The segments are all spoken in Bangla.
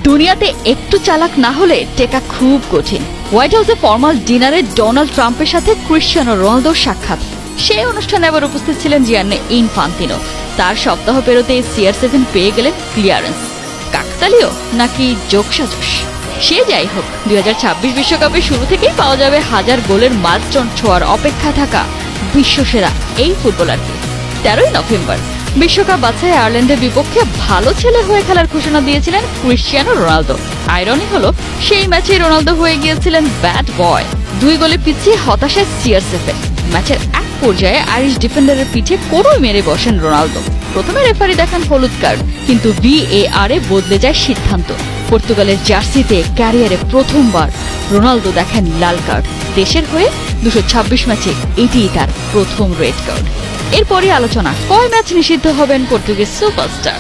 দুনিয়াতে একটু চালাক না হলে টেকা খুব কঠিন। হোয়াইট হাউসে ফর্মাল ডিনারে ডোনাল্ড ট্রাম্পের সাথে ক্রিশ্চিয়ানো রোনালদোর সাক্ষাৎ। সেই অনুষ্ঠানে আবার উপস্থিত ছিলেন জিয়ান্নি ইনফান্তিনো। তার সপ্তাহ পেরোতে CR7 পেয়ে গেলেন ক্লিয়ারেন্স। কাকতালীয় নাকি যোগসাজশ? সে যাই হোক, 2026 বিশ্বকাপের শুরু থেকেই পাওয়া যাবে 1000 গোলের মাইলস্টোন ছোঁয়ার অপেক্ষা থাকা বিশ্বসেরা এই ফুটবলারকে। 13 নভেম্বর বিশ্বকাপ বাছাই আয়ারল্যান্ডের বিপক্ষে ভালো ছেলে হয়ে খেলার ঘোষণা দিয়েছিলেন ক্রিশ্চিয়ানো রোনালদো। আইরনি হলো, সেই ম্যাচে রোনালদো হয়ে গিয়েছিলেন ব্যাড বয়। 2 গোলে পিছিয়ে হতাশায় CR7। ম্যাচের এক পর্যায়ে আইরিশ ডিফেন্ডারের পিঠে কোড়ই মেরে বসেন রোনালদো। প্রথমে রেফারি দেখান হলুদ কার্ড, কিন্তু VAR এ বদলে যায় সিদ্ধান্ত। পর্তুগালের জার্সিতে ক্যারিয়ারে প্রথমবার রোনালদো দেখেন লাল কার্ড। দেশের হয়ে 226 ম্যাচে এটিই তার প্রথম রেড কার্ড। এরপরই আলোচনা, কয় ম্যাচ নিষিদ্ধ হবেন পর্তুগিজ সুপারস্টার।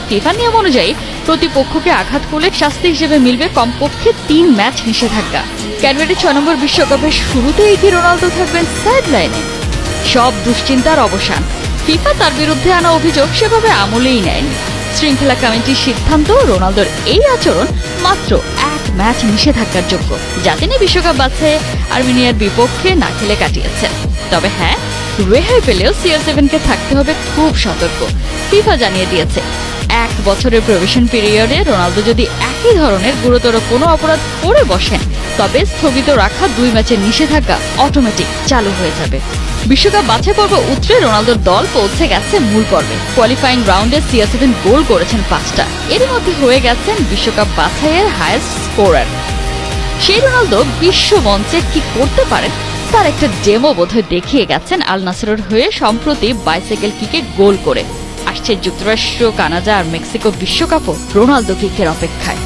ফিফা নিয়ম অনুযায়ী প্রতিপক্ষকে আঘাত করলে শাস্তি হিসেবে মিলবে কমপক্ষে 3 ম্যাচ নিষেধাজ্ঞা। ক্যাডবেরি 6 নম্বর বিশ্বকাপের শুরুতেই কি রোনালদো থাকবেন সাইড লাইনে? সব দুশ্চিন্তার অবসান। ফিফা তার বিরুদ্ধে আনা অভিযোগ সেভাবে আমলেই নেয়নি। শৃঙ্খলা কমিটির সিদ্ধান্ত, রোনালদোর এই আচরণ মাত্র 1 ম্যাচ নিষেধাজ্ঞার যোগ্য, যা তিনি বিশ্বকাপ বাছাইয়ে আর্মেনিয়ার বিপক্ষে না খেলে কাটিয়েছেন। তবে হ্যাঁ, রেহাই পেলেও CR7-কে থাকতে হবে খুব সতর্ক। ফিফা জানিয়ে দিয়েছে, 1 বছরের প্রভিশন পিরিয়ডে রোনালদো যদি একই ধরনের গুরুতর কোনো অপরাধ করে বসেন, তবে স্থগিত রাখা 2 ম্যাচের নিষেধাজ্ঞা অটোমেটিক চালু হয়ে যাবে। বিশ্বকাপ বাছাই পর্ব উতরে রোনালদোর দল পৌঁছে গেছে মূল পর্বে। কোয়ালিফাইং রাউন্ডে CR7 গোল করেছেন 5টা। এর মধ্যে হয়ে গেছেন বিশ্বকাপ বাছাইয়ের হাইয়েস্ট স্কোরার। সেই রোনালদো বিশ্ব মঞ্চে কি করতে পারেন তার একটা ডেমো বোধহয় দেখিয়ে গেছেন আল নাসরের হয়ে সম্প্রতি বাইসাইকেল কিকে গোল করে। আসছে যুক্তরাষ্ট্র, কানাডা আর মেক্সিকো বিশ্বকাপও রোনালদো কিকের অপেক্ষায়।